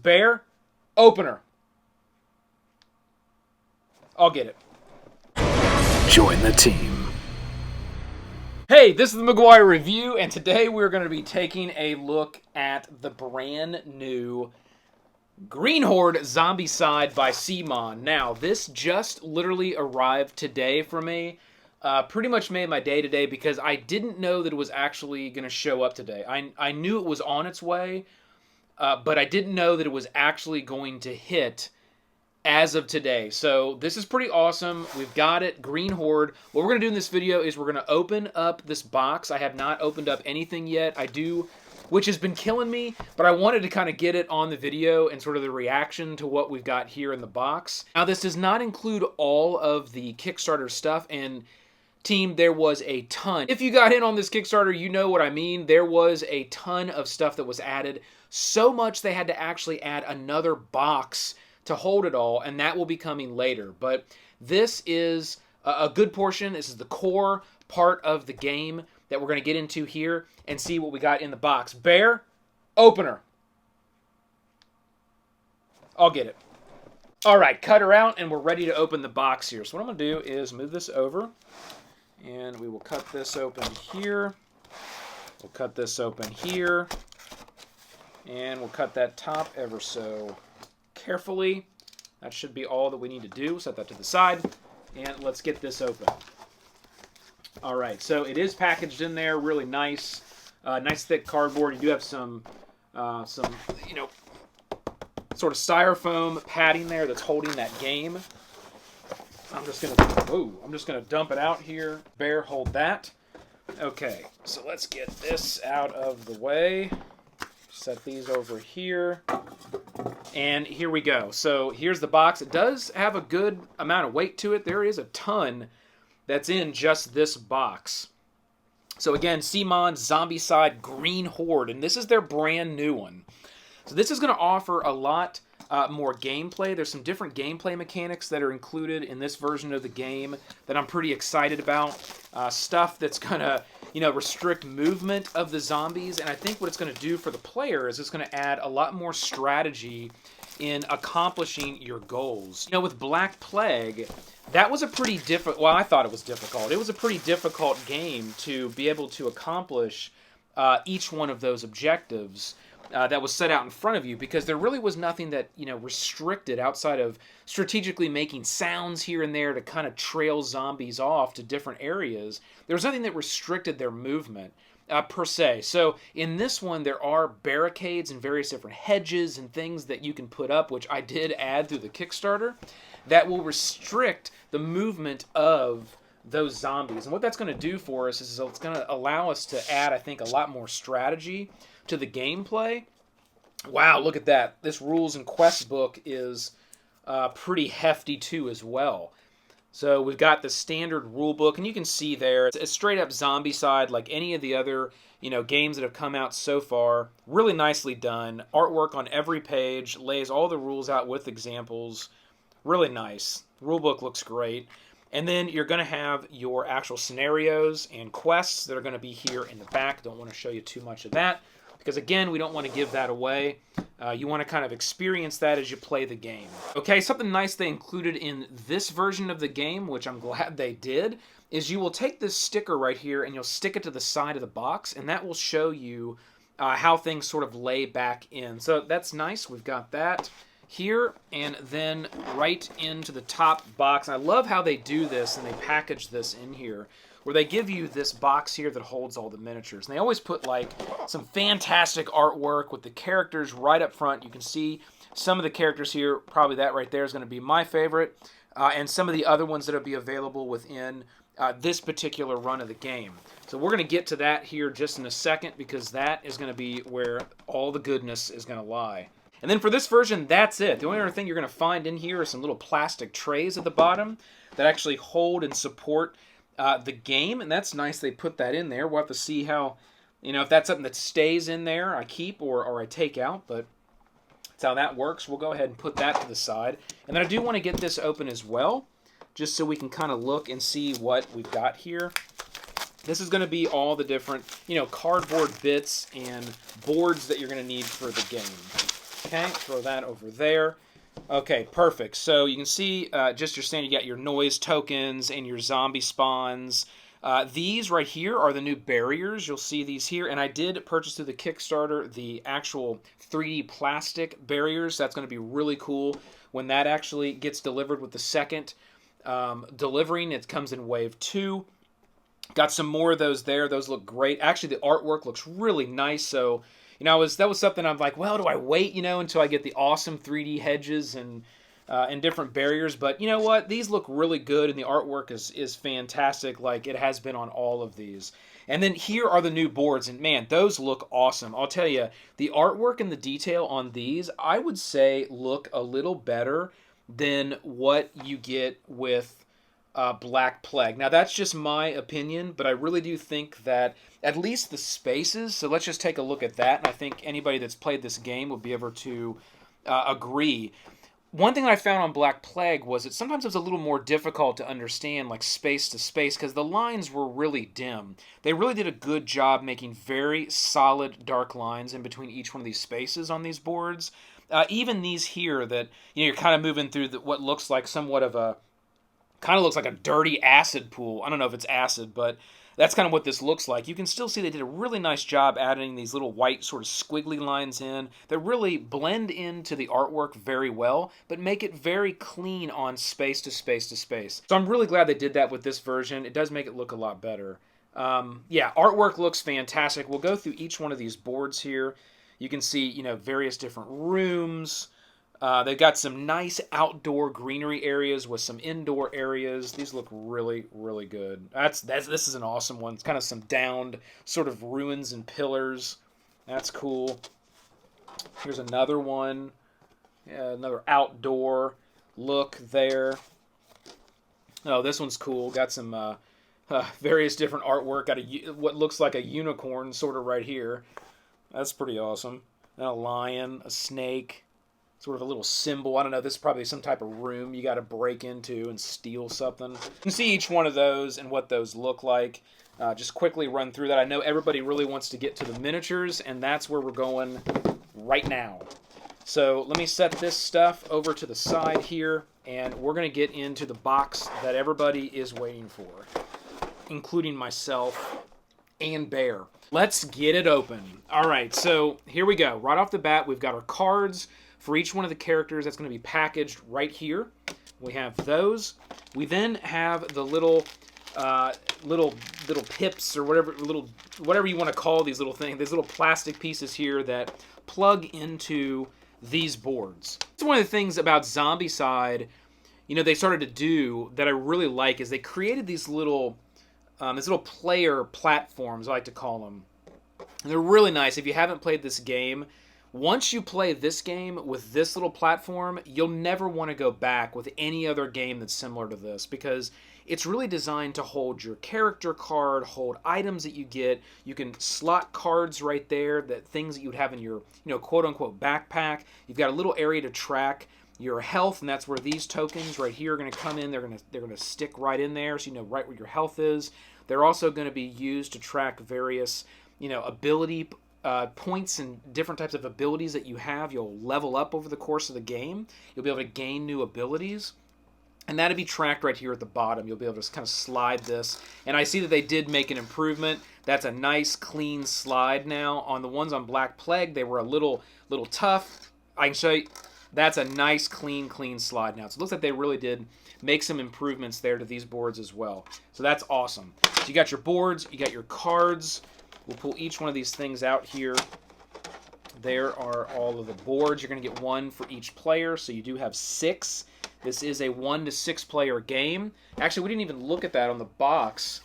Bear, opener. I'll get it. Join the team. Hey, this is the McGuire Review, and today we're going to be taking a look at the brand new Green Horde Zombicide by CMON. Now, this just literally arrived today for me. Pretty much made my day today because I didn't know that it was actually going to show up today. I knew it was on its way, but I didn't know that it was actually going to hit as of today. So this is pretty awesome. We've got it, Green Horde. What we're going to do in this video is we're going to open up this box. I have not opened up anything yet. I do, which has been killing me, but I wanted to kind of get it on the video and sort of the reaction to what we've got here in the box. Now, this does not include all of the Kickstarter stuff, and team, there was a ton. If you got in on this Kickstarter, you know what I mean. There was a ton of stuff that was added. So much they had to actually add another box to hold it all, and that will be coming later. But this is a good portion. This is the core part of the game that we're going to get into here and see what we got in the box. Bear, opener. I'll get it. All right, cut her out, and we're ready to open the box here. So what I'm going to do is move this over, and we will cut this open here. We'll cut this open here, and we'll cut that top ever so carefully. That should be all that we need to do. Set that to the side, and let's get this open. All right, so it is packaged in there, really nice, nice thick cardboard. You do have some you know, sort of styrofoam padding there that's holding that game. I'm just gonna dump it out here. Bear, hold that. Okay, so let's get this out of the way. Set these over here. And here we go. So here's the box. It does have a good amount of weight to it. There is a ton that's in just this box. So again, CMON Zombicide Green Horde, and this is their brand new one. So this is going to offer a lot more gameplay. There's some different gameplay mechanics that are included in this version of the game that I'm pretty excited about. Stuff that's going to, you know, restrict movement of the zombies, and I think what it's going to do for the player is it's going to add a lot more strategy in accomplishing your goals. You know, with Black Plague, that was a pretty difficult, well, I thought it was difficult. It was a pretty difficult game to be able to accomplish each one of those objectives that was set out in front of you, because there really was nothing that, you know, restricted outside of strategically making sounds here and there to kind of trail zombies off to different areas. There was nothing that restricted their movement per se. So in this one, there are barricades and various different hedges and things that you can put up, which I did add through the Kickstarter, that will restrict the movement of those zombies. And what that's going to do for us is it's going to allow us to add, I think, a lot more strategy to the gameplay. Wow, look at that. This rules and quest book is pretty hefty too as well. So we've got the standard rule book, and you can see there, it's a straight up Zombicide like any of the other, you know, games that have come out so far. Really nicely done. Artwork on every page, lays all the rules out with examples. Really nice. Rule book looks great. And then you're going to have your actual scenarios and quests that are going to be here in the back. Don't want to show you too much of that, because again, we don't want to give that away. You want to kind of experience that as you play the game. Okay, something nice they included in this version of the game, which I'm glad they did, is you will take this sticker right here and you'll stick it to the side of the box, and that will show you how things sort of lay back in. So that's nice. We've got that here, and then right into the top box. I love how they do this, and they package this in here, where they give you this box here that holds all the miniatures. And they always put like some fantastic artwork with the characters right up front. You can see some of the characters here. Probably that right there is going to be my favorite. And some of the other ones that will be available within this particular run of the game. So we're going to get to that here just in a second, because that is going to be where all the goodness is going to lie. And then for this version, that's it. The only other thing you're going to find in here are some little plastic trays at the bottom that actually hold and support the game, and that's nice they put that in there. We'll have to see how, you know, if that's something that stays in there, I keep or I take out, but that's how that works. We'll go ahead and put that to the side. And then I do want to get this open as well, just so we can kind of look and see what we've got here. This is going to be all the different, you know, cardboard bits and boards that you're going to need for the game. Okay, throw that over there. Okay, perfect. So you can see just your standard, you got your noise tokens and your zombie spawns. These right here are the new barriers. You'll see these here. And I did purchase through the Kickstarter the actual 3D plastic barriers. That's going to be really cool when that actually gets delivered with the second delivering. It comes in wave 2. Got some more of those there. Those look great. Actually, the artwork looks really nice. So, you know, that was something I'm like, well, do I wait, you know, until I get the awesome 3D hedges and different barriers? But you know what? These look really good, and the artwork is fantastic, like it has been on all of these. And then here are the new boards, and man, those look awesome. I'll tell you, the artwork and the detail on these, I would say, look a little better than what you get with Black Plague. Now, that's just my opinion, but I really do think that at least the spaces, so let's just take a look at that, and I think anybody that's played this game will be able to agree. One thing that I found on Black Plague was that sometimes it was a little more difficult to understand, like space to space, because the lines were really dim. They really did a good job making very solid dark lines in between each one of these spaces on these boards. Even these here that, you know, you're kind of moving through what looks like somewhat of a, kind of looks like a dirty acid pool. I don't know if it's acid, but that's kind of what this looks like. You can still see they did a really nice job adding these little white sort of squiggly lines in that really blend into the artwork very well, but make it very clean on space to space to space. So I'm really glad they did that with this version. It does make it look a lot better. Yeah, artwork looks fantastic. We'll go through each one of these boards here. You can see, you know, various different rooms. They've got some nice outdoor greenery areas with some indoor areas. These look really, really good. This is an awesome one. It's kind of some downed sort of ruins and pillars. That's cool. Here's another one. Yeah, another outdoor look there. Oh, this one's cool. Got some various different artwork. Got what looks like a unicorn sort of right here. That's pretty awesome. And a lion, a snake. Sort of a little symbol. I don't know. This is probably some type of room you got to break into and steal something. You can see each one of those and what those look like. Just quickly run through that. I know everybody really wants to get to the miniatures, and that's where we're going right now. So let me set this stuff over to the side here, and we're going to get into the box that everybody is waiting for, including myself and Bear. Let's get it open. All right, so here we go. Right off the bat, we've got our cards for each one of the characters. That's going to be packaged right here. We have those. We then have the little pips or whatever you want to call these little things. These little plastic pieces here that plug into these boards. It's one of the things about Zombicide, you know, they started to do that I really like is they created these little player platforms, I like to call them. And they're really nice. If you haven't played this game, once you play this game with this little platform, you'll never want to go back with any other game that's similar to this because it's really designed to hold your character card, hold items that you get. You can slot cards right there, that things that you would have in your, you know, quote-unquote backpack. You've got a little area to track your health, and that's where these tokens right here are going to come in. They're going to stick right in there, so you know right where your health is. They're also going to be used to track various, you know, ability points and different types of abilities that you have. You'll level up over the course of the game. You'll be able to gain new abilities. And that'll be tracked right here at the bottom. You'll be able to kind of slide this. And I see that they did make an improvement. That's a nice, clean slide now. On the ones on Black Plague, they were a little tough. I can show you. That's a nice, clean slide now. So it looks like they really did make some improvements there to these boards as well. So that's awesome. So you got your boards. You got your cards. We'll pull each one of these things out here. There are all of the boards. You're going to get one for each player, so you do have 6. This is a 1 to 6 player game. Actually, we didn't even look at that on the box.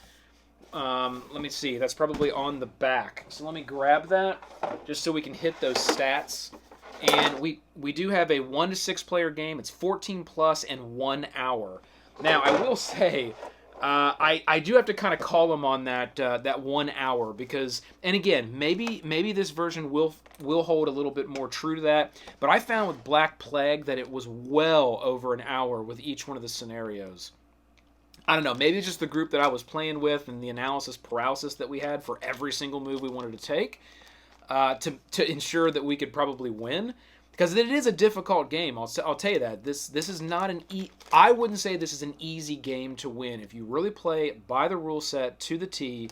Let me see. That's probably on the back. So let me grab that just so we can hit those stats. And we do have a 1 to 6 player game. It's 14 plus and 1 hour. Now, I will say, I do have to kind of call them on that 1 hour because, and again, maybe this version will hold a little bit more true to that. But I found with Black Plague that it was well over an hour with each one of the scenarios. I don't know, maybe it's just the group that I was playing with and the analysis paralysis that we had for every single move we wanted to take to ensure that we could probably win. because it is a difficult game. I'll tell you that. This is not I wouldn't say this is an easy game to win. If you really play by the rule set to the T,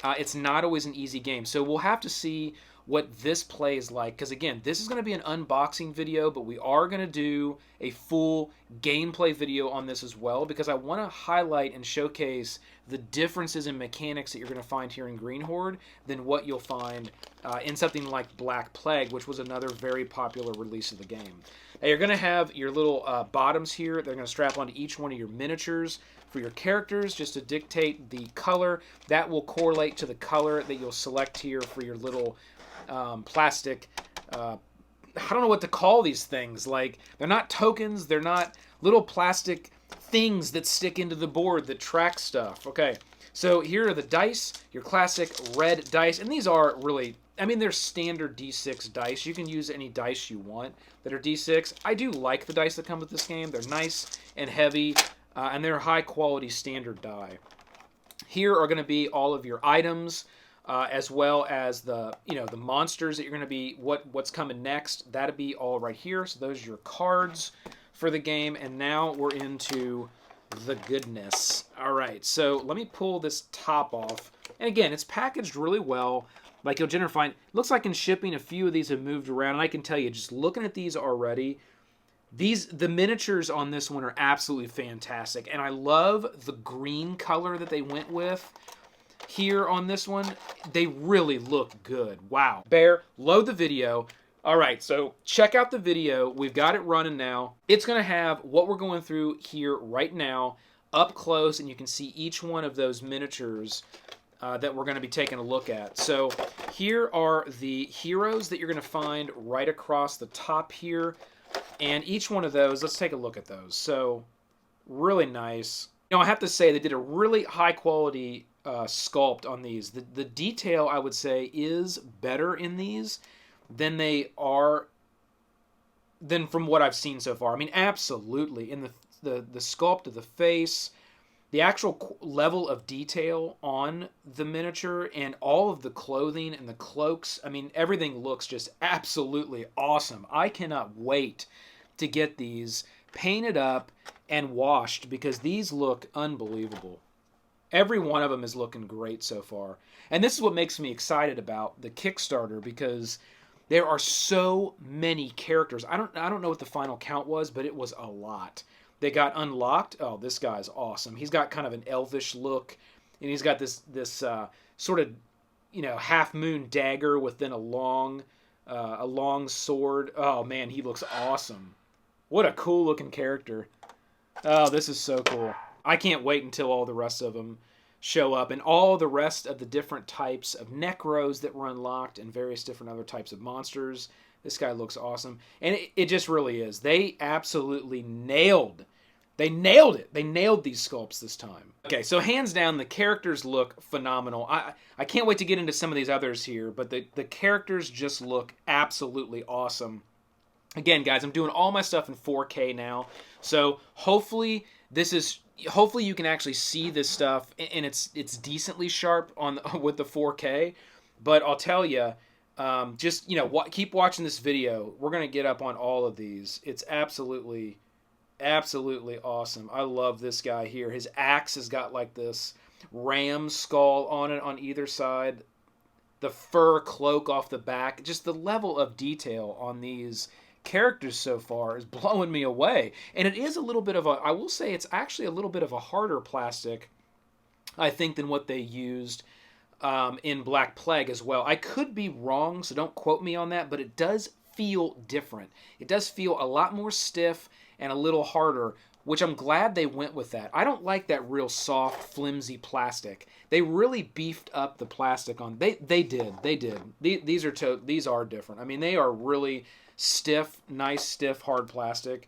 it's not always an easy game. So we'll have to see what this plays like, because again, this is going to be an unboxing video, but we are going to do a full gameplay video on this as well, because I want to highlight and showcase the differences in mechanics that you're going to find here in Green Horde than what you'll find in something like Black Plague, which was another very popular release of the game. Now you're going to have your little bottoms here. They're going to strap onto each one of your miniatures for your characters, just to dictate the color. That will correlate to the color that you'll select here for your little plastic, I don't know what to call these things. Like, they're not tokens, they're not little plastic things that stick into the board that track stuff. Okay, so here are the dice, your classic red dice, and these are really, I mean, they're standard D6 dice. You can use any dice you want that are D6. I do like the dice that come with this game. They're nice and heavy, and they're high quality standard die. Here are going to be all of your items, as well as the the monsters that you're going to be, what's coming next. That'll be all right here. So those are your cards for the game. And now we're into the goodness. All right, so let me pull this top off. And again, it's packaged really well. Like you'll generally find, looks like in shipping a few of these have moved around. And I can tell you, just looking at these already, the miniatures on this one are absolutely fantastic. And I love the green color that they went with here on this one. They really look good. Wow. Bear, load the video. All right, so check out the video. We've got it running now. It's going to have what we're going through here right now up close, and you can see each one of those miniatures that we're going to be taking a look at. So here are the heroes that you're going to find right across the top here. And each one of those, let's take a look at those. So really nice. I have to say they did a really high quality sculpt on these. The detail, I would say, is better in these than they are from what I've seen so far. I mean, absolutely. In the sculpt of the face, the actual level of detail on the miniature, and all of the clothing and the cloaks, I mean, everything looks just absolutely awesome. I cannot wait to get these painted up and washed, because these look unbelievable. Every one of them is looking great so far. And this is what makes me excited about the Kickstarter, because there are so many characters. I don't know what the final count was, but it was a lot. They got unlocked. Oh, this guy's awesome. He's got kind of an elvish look, and he's got this sort of, half moon dagger within a long sword. Oh man, he looks awesome. What a cool looking character. Oh, this is so cool. I can't wait until all the rest of them show up, and all the rest of the different types of necros that were unlocked, and various different other types of monsters. This guy looks awesome. And it just really is. They absolutely nailed it. They nailed these sculpts this time. Okay, so hands down, the characters look phenomenal. I can't wait to get into some of these others here, but the characters just look absolutely awesome. Again, guys, I'm doing all my stuff in 4K now, so hopefully you can actually see this stuff, and it's decently sharp with the 4K. But I'll tell you, just keep watching this video. We're gonna get up on all of these. It's absolutely awesome. I love this guy here. His axe has got like this ram skull on it on either side. The fur cloak off the back. Just the level of detail on these characters so far is blowing me away. And it is a little bit of I will say it's actually a little bit of a harder plastic, I think, than what they used in Black Plague as well. I could be wrong, so don't quote me on that, but it does feel different. It does feel a lot more stiff and a little harder, which I'm glad they went with that. I don't like that real soft, flimsy plastic. They really beefed up the plastic on. They did. These are different. I mean, they are really stiff, nice, stiff, hard plastic,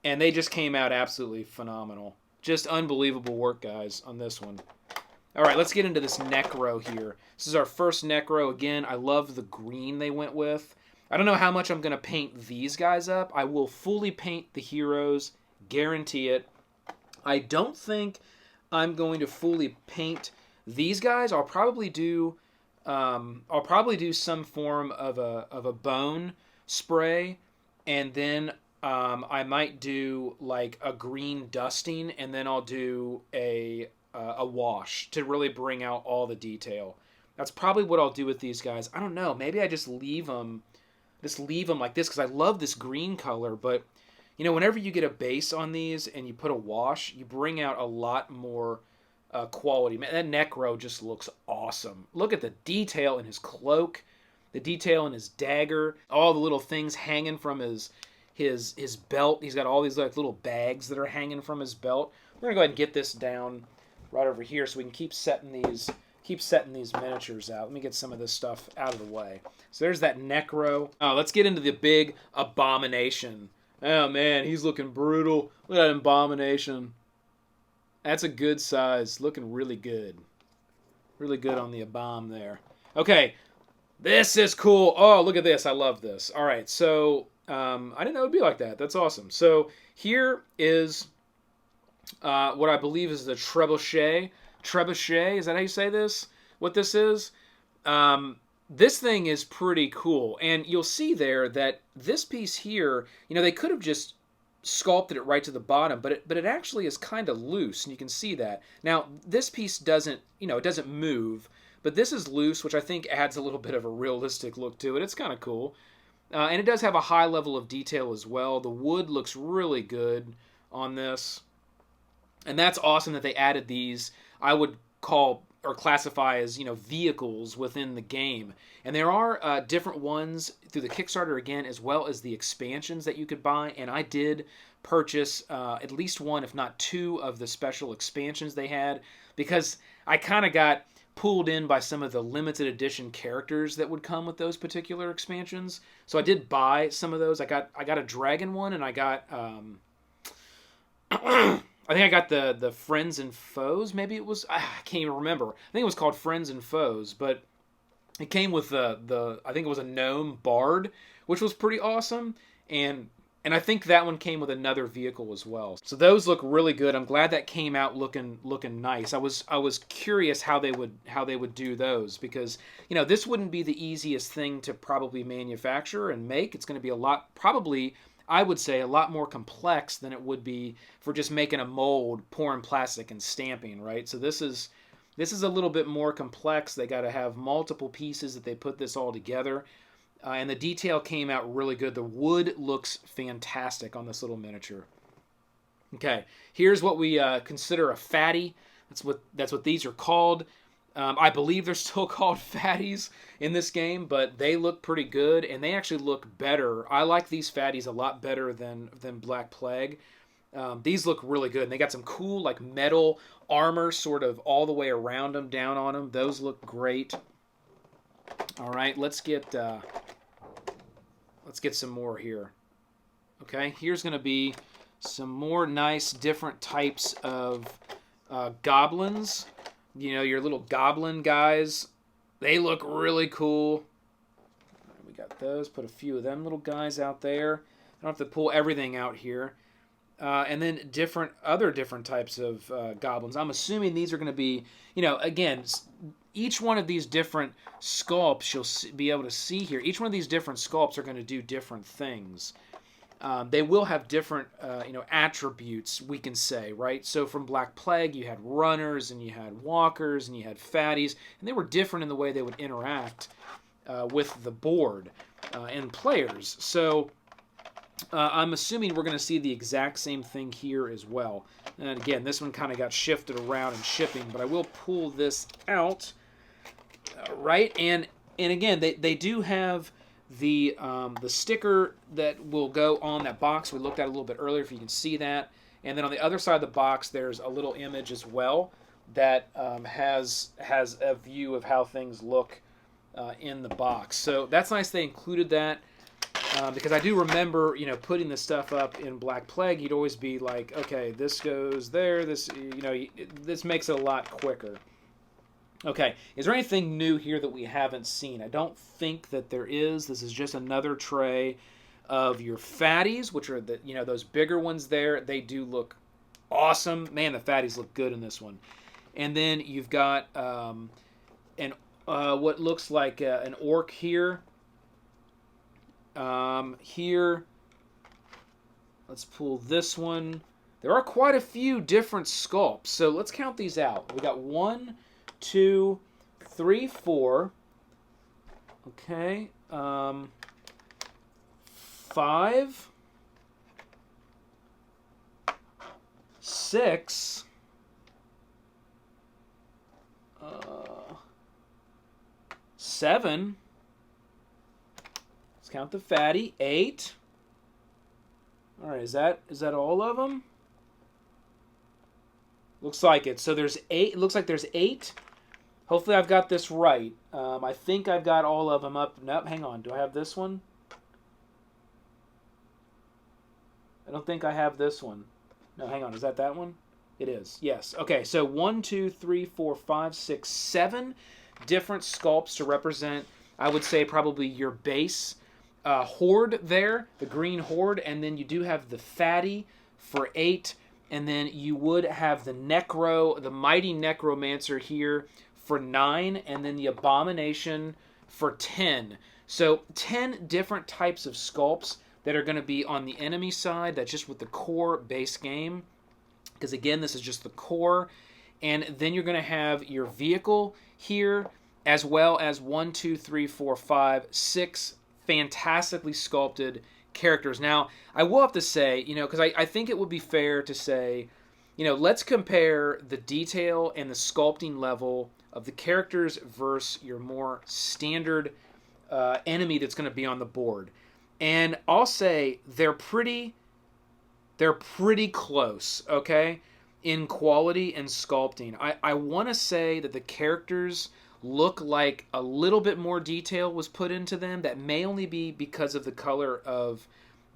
and they just came out absolutely phenomenal. Just unbelievable work, guys, on this one. All right, let's get into this Necro here. This is our first Necro. Again, I love the green they went with. I don't know how much I'm going to paint these guys up. I will fully paint the heroes, guarantee it. I don't think I'm going to fully paint these guys. I'll probably do some form of a bone spray and then I might do like a green dusting, and then I'll do a wash to really bring out all the detail. That's probably what I'll do with these guys. I don't know. Maybe I just leave them like this because I love this green color. But you know, whenever you get a base on these and you put a wash, you bring out a lot more quality. Man, that Necro just looks awesome. Look at the detail in his cloak, the detail in his dagger, all the little things hanging from his belt. He's got all these like little bags that are hanging from his belt. We're gonna go ahead and get this down right over here so we can keep setting these miniatures out. Let me get some of this stuff out of the way. So there's that Necro. Let's get into the big Abomination. Oh man, he's looking brutal. Look at that Abomination. That's a good size. Looking really good. Really good on the Abom there. Okay, this is cool. Oh, look at this. I love this. All right, so I didn't know it would be like that. That's awesome. So here is what I believe is the trebuchet. Trebuchet, is that how you say this? What this is? This thing is pretty cool. And you'll see there that this piece here, you know, they could have just sculpted it right to the bottom, but it actually is kind of loose, and you can see that. Now, this piece doesn't, you know, it doesn't move, but this is loose, which I think adds a little bit of a realistic look to it. It's kind of cool. And it does have a high level of detail as well. The wood looks really good on this. And that's awesome that they added these, I would call or classify as, you know, vehicles within the game. And there are different ones through the Kickstarter again, as well as the expansions that you could buy. And I did purchase at least one, if not two, of the special expansions they had, because I kind of got pulled in by some of the limited edition characters that would come with those particular expansions. So I did buy some of those. I got a dragon one, and I got I think I got the Friends and Foes. Maybe it was, I can't even remember. I think it was called Friends and Foes, but it came with the I think it was a gnome bard, which was pretty awesome. And I think that one came with another vehicle as well. So those look really good. I'm glad that came out looking nice. I was curious how they would do those, because, you know, this wouldn't be the easiest thing to probably manufacture and make. It's going to be a lot, probably, I would say, a lot more complex than it would be for just making a mold, pouring plastic, and stamping, right? So this is a little bit more complex. They got to have multiple pieces that they put this all together. And the detail came out really good. The wood looks fantastic on this little miniature. Okay, here's what we consider a fatty. That's what these are called. I believe they're still called fatties in this game, but they look pretty good, and they actually look better. I like these fatties a lot better than Black Plague. These look really good, and they got some cool like metal armor sort of all the way around them, down on them. Those look great. All right, let's get some more here. Okay, here's going to be some more nice different types of goblins. You know, your little goblin guys. They look really cool. We got those. Put a few of them little guys out there. I don't have to pull everything out here. And then other different types of goblins. I'm assuming these are going to be, you know, again, each one of these different sculpts you'll be able to see here. Each one of these different sculpts are going to do different things. They will have different, attributes, we can say, right? So from Black Plague, you had runners, and you had walkers, and you had fatties, and they were different in the way they would interact with the board and players. So I'm assuming we're going to see the exact same thing here as well. And again, this one kind of got shifted around in shipping, but I will pull this out, right? And again, they do have the sticker that will go on that box we looked at a little bit earlier, if you can see that. And then on the other side of the box, there's a little image as well that has a view of how things look in the box. So that's nice they included that, because I do remember, you know, putting this stuff up in Black Plague, you'd always be like, okay, this goes there, this, you know, this makes it a lot quicker. Okay, is there anything new here that we haven't seen? I don't think that there is. This is just another tray of your fatties, which are the, you know, those bigger ones there. They do look awesome. Man, the fatties look good in this one. And then you've got what looks like an orc here. Here, Let's pull this one. There are quite a few different sculpts, so let's count these out. We got 1, 2, 3, 4. Okay. 5, 6. 7. Let's count the fatty. 8. All right, is that all of them? Looks like it. So there's 8. It looks like there's 8. Hopefully I've got this right. I think I've got all of them up. Nope, hang on. Do I have this one? I don't think I have this one. No, hang on. Is that one? It is. Yes. Okay, so 1, 2, 3, 4, 5, 6, 7 different sculpts to represent, I would say, probably your base horde there, the Green Horde, and then you do have the fatty for 8, and then you would have the the mighty necromancer here for 9, and then the abomination for 10. So 10 different types of sculpts that are going to be on the enemy side. That's just with the core base game, because again, this is just the core. And then you're going to have your vehicle here, as well as 1, 2, 3, 4, 5, 6 fantastically sculpted characters. Now, I will have to say, because I think it would be fair to say, let's compare the detail and the sculpting level of the characters versus your more standard enemy that's going to be on the board. And I'll say they're pretty close, okay, in quality and sculpting. I want to say that the characters look like a little bit more detail was put into them. That may only be because of the color of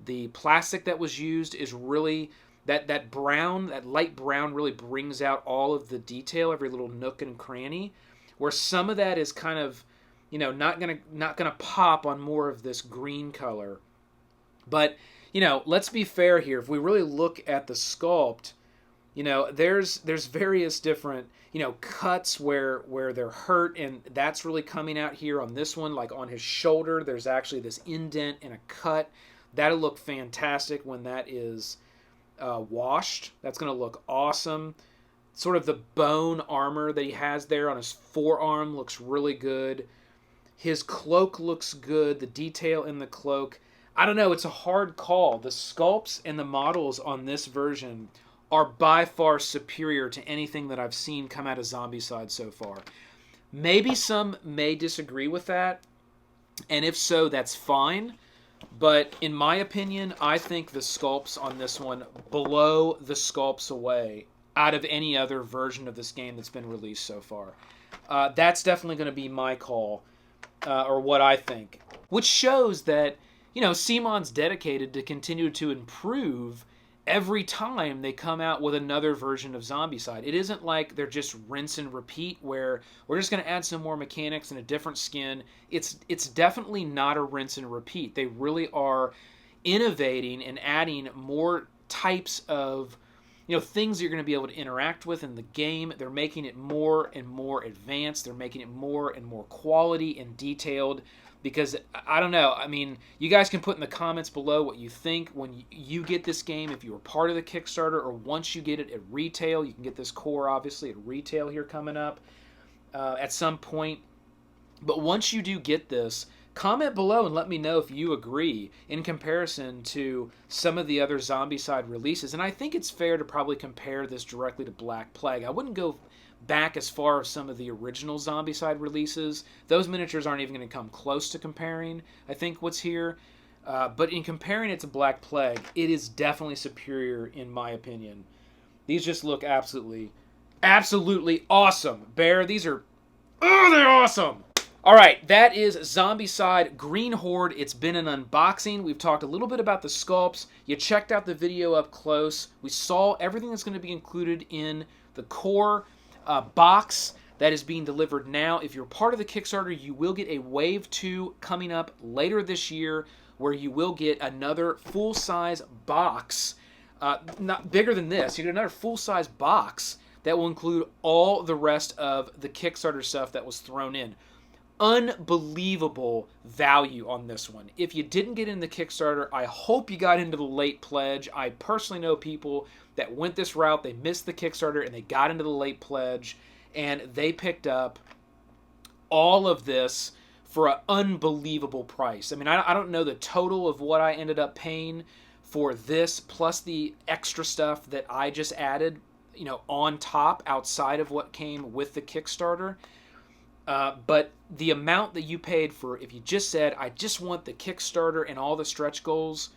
the plastic that was used. Is really that brown, that light brown really brings out all of the detail, every little nook and cranny, where some of that is kind of, not gonna pop on more of this green color. But, let's be fair here. If we really look at the sculpt, there's various different, cuts where they're hurt, and that's really coming out here on this one. Like on his shoulder, there's actually this indent and a cut. That'll look fantastic when that is washed. That's going to look awesome. Sort of the bone armor that he has there on his forearm looks really good. His cloak looks good. The detail in the cloak, I don't know, it's a hard call. The sculpts and the models on this version are by far superior to anything that I've seen come out of Zombicide so far. Maybe some may disagree with that, and if so, that's fine. But in my opinion, I think the sculpts on this one blow the sculpts away out of any other version of this game that's been released so far. That's definitely going to be my call, or what I think. Which shows that, CMON's dedicated to continue to improve every time they come out with another version of Zombicide. It isn't like they're just rinse and repeat where we're just going to add some more mechanics and a different skin. It's definitely not a rinse and repeat. They really are innovating and adding more types of things you're going to be able to interact with in the game. They're making it more and more advanced. They're making it more and more quality and detailed. Because, I don't know, you guys can put in the comments below what you think when you get this game, if you were part of the Kickstarter, or once you get it at retail. You can get this core, obviously, at retail here coming up at some point. But once you do get this, comment below and let me know if you agree in comparison to some of the other Zombicide releases. And I think it's fair to probably compare this directly to Black Plague. I wouldn't go back as far as some of the original Zombicide releases. Those miniatures aren't even going to come close to comparing, I think, what's here. But in comparing it to Black Plague, it is definitely superior in my opinion. These just look absolutely awesome. Bear, they're awesome! Alright, that is Zombicide Green Horde. It's been an unboxing. We've talked a little bit about the sculpts. You checked out the video up close. We saw everything that's going to be included in the core box that is being delivered now. If you're part of the Kickstarter, you will get a Wave 2 coming up later this year, where you will get another full-size box, not bigger than this. You get another full-size box that will include all the rest of the Kickstarter stuff that was thrown in. unbelievable value on this one. If you didn't get in the Kickstarter, I hope you got into the late pledge. I personally know people that went this route. They missed the Kickstarter and they got into the late pledge, and they picked up all of this for an unbelievable price. I mean, I don't know the total of what I ended up paying for this, plus the extra stuff that I just added, you know, on top outside of what came with the Kickstarter. But the amount that you paid for, if you just said, I just want the Kickstarter and all the stretch goals,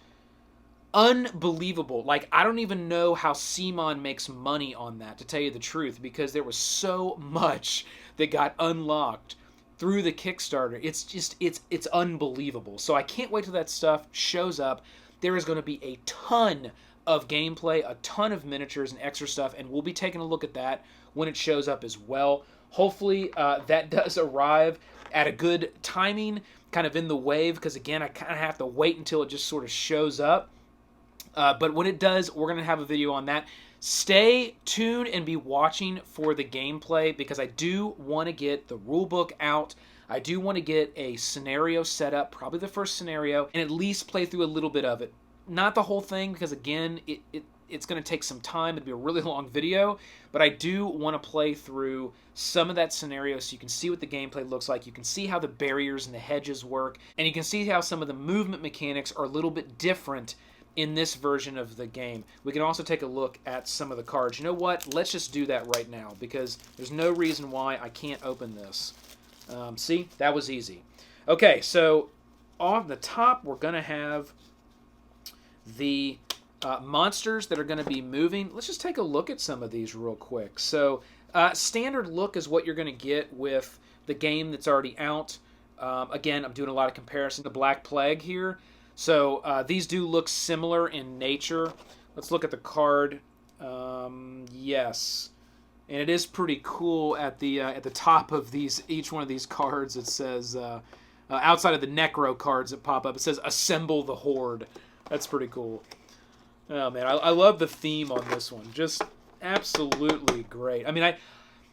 unbelievable. Like, I don't even know how CMON makes money on that, to tell you the truth, because there was so much that got unlocked through the Kickstarter. It's unbelievable. So I can't wait till that stuff shows up. There is going to be a ton of gameplay, a ton of miniatures and extra stuff, and we'll be taking a look at that when it shows up as well. Hopefully that does arrive at a good timing, kind of in the wave, because again, I kind of have to wait until it just sort of shows up. But when it does, we're going to have a video on that. Stay tuned and be watching for the gameplay, because I do want to get the rulebook out. I do want to get a scenario set up, probably the first scenario, and at least play through a little bit of it. Not the whole thing, because again, it's going to take some time. It'll be a really long video, but I do want to play through some of that scenario so you can see what the gameplay looks like. You can see how the barriers and the hedges work, and you can see how some of the movement mechanics are a little bit different in this version of the game. We can also take a look at some of the cards. You know what? Let's just do that right now, because there's no reason why I can't open this. See? That was easy. Okay, so on the top, we're going to have the monsters that are going to be moving. Let's just take a look at some of these real quick. So standard look is what you're going to get with the game that's already out. Again, I'm doing a lot of comparison to Black Plague here. So these do look similar in nature. Let's look at the card. Yes, and it is pretty cool at the top of each one of these cards. It says outside of the Necro cards that pop up, it says "Assemble the Horde." That's pretty cool. Oh man, I love the theme on this one. Just absolutely great. I mean,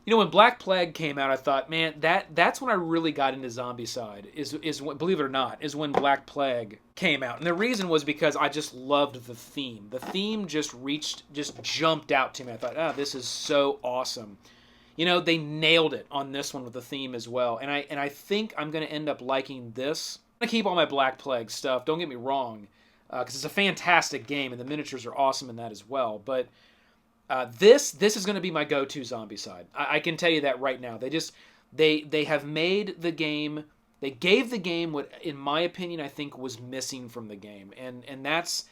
when Black Plague came out, I thought, man, that's when I really got into Zombicide. Is when, believe it or not, is when Black Plague came out, and the reason was because I just loved the theme. The theme just jumped out to me. I thought, this is so awesome. You know, they nailed it on this one with the theme as well, and I think I'm going to end up liking this. I'm going to keep all my Black Plague stuff. Don't get me wrong, because it's a fantastic game, and the miniatures are awesome in that as well. But this is going to be my go-to Zombicide. I can tell you that right now. They have made the game. They gave the game what, in my opinion, I think was missing from the game, and that's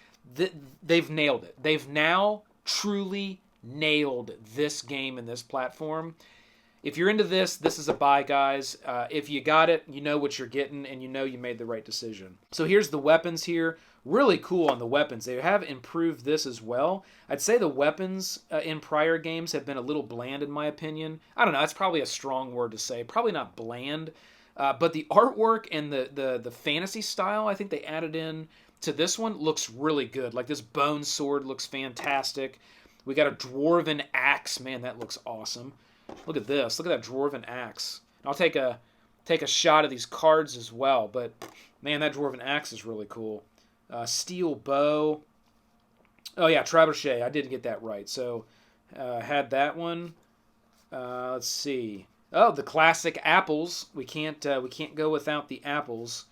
they've nailed it. They've now truly nailed this game and this platform. If you're into this is a buy, guys. If you got it, you know what you're getting, and you know you made the right decision. So here's the weapons here. Really cool on the weapons. They have improved this as well. I'd say the weapons in prior games have been a little bland, in my opinion. I don't know. That's probably a strong word to say. Probably not bland. But the artwork and the fantasy style I think they added in to this one looks really good. Like this bone sword looks fantastic. We got a dwarven axe. Man, that looks awesome. Look at this. Look at that dwarven axe. I'll take a shot of these cards as well. But man, that dwarven axe is really cool. Steel bow. Oh yeah, trebuchet. I did get that right. So had that one. Let's see. Oh, the classic apples. We can't go without the apples.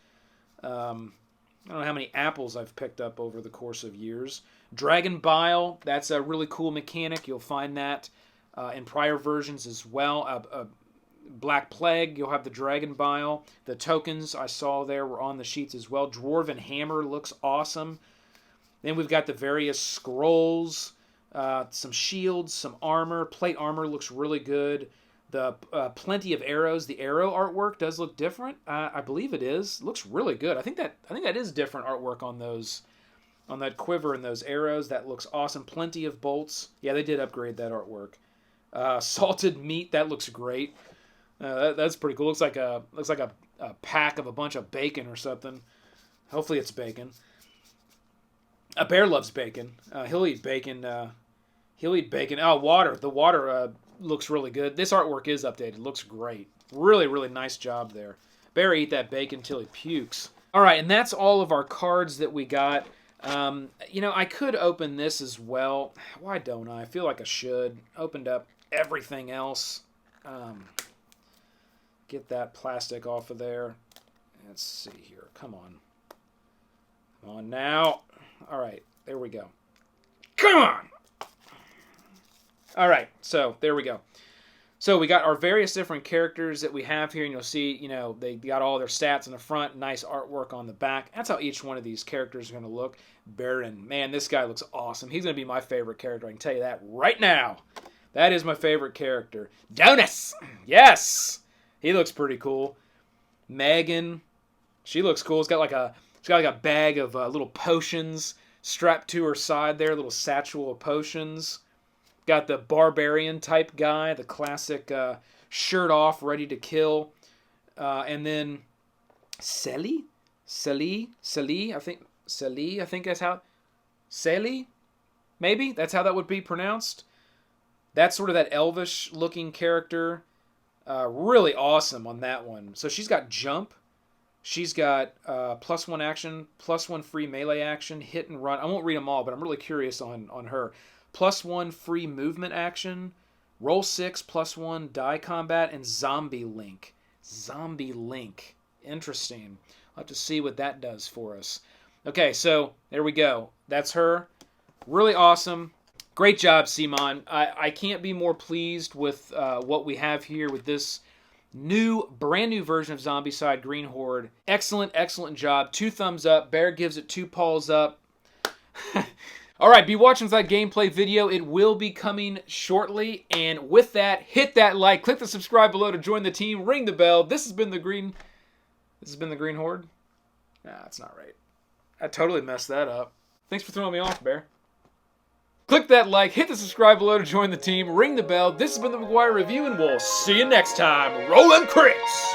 I don't know how many apples I've picked up over the course of years. Dragon Bile. That's a really cool mechanic. You'll find that in prior versions as well. Black Plague, you'll have the Dragon Bile. The tokens I saw there were on the sheets as well. Dwarven Hammer looks awesome. Then we've got the various scrolls, some shields, some armor. Plate armor looks really good. The plenty of arrows. The arrow artwork does look different. I believe it is. It looks really good. I think that is different artwork on those, on that quiver and those arrows. That looks awesome. Plenty of bolts. Yeah, they did upgrade that artwork. Salted meat. That looks great. That's pretty cool. Looks like a pack of a bunch of bacon or something. Hopefully it's bacon. A bear loves bacon. He'll eat bacon. He'll eat bacon. Oh, water. The water looks really good. This artwork is updated. Looks great. Really, really nice job there. Bear eat that bacon till he pukes. All right, and that's all of our cards that we got. You know, I could open this as well. Why don't I? I feel like I should. Opened up everything else. Get that plastic off of there. Let's see here. Come on. Come on now. All right, there we go. Come on! All right, so there we go. So we got our various different characters that we have here, and you'll see, you know, they got all their stats in the front, nice artwork on the back. That's how each one of these characters are going to look. Baron, man, this guy looks awesome. He's going to be my favorite character, I can tell you that right now. That is my favorite character. Donus! Yes! He looks pretty cool. Megan, she looks cool. She's got like a bag of little potions strapped to her side there, little satchel of potions. Got the barbarian type guy, the classic shirt off, ready to kill. And then Selly, I think that's how, Selly, maybe? That's how that would be pronounced. That's sort of that elvish looking character. Really awesome on that one. So she's got jump. She's got +1 action, +1 free melee action, hit and run. I won't read them all, but I'm really curious on her. +1 free movement action, roll 6, +1 die combat, and zombie link. Zombie link. Interesting. I'll have to see what that does for us. Okay, so there we go. That's her. Really awesome. Great job, Simon. I can't be more pleased with what we have here with this brand new version of Zombicide Green Horde. Excellent, excellent job. 2 thumbs up. Bear gives it 2 paws up. All right, be watching that gameplay video. It will be coming shortly. And with that, hit that like, click the subscribe below to join the team, ring the bell. This has been the Green Horde. Nah, that's not right. I totally messed that up. Thanks for throwing me off, Bear. Click that like, hit the subscribe below to join the team, ring the bell. This has been the McGuire Review, and we'll see you next time. Rollin' crits!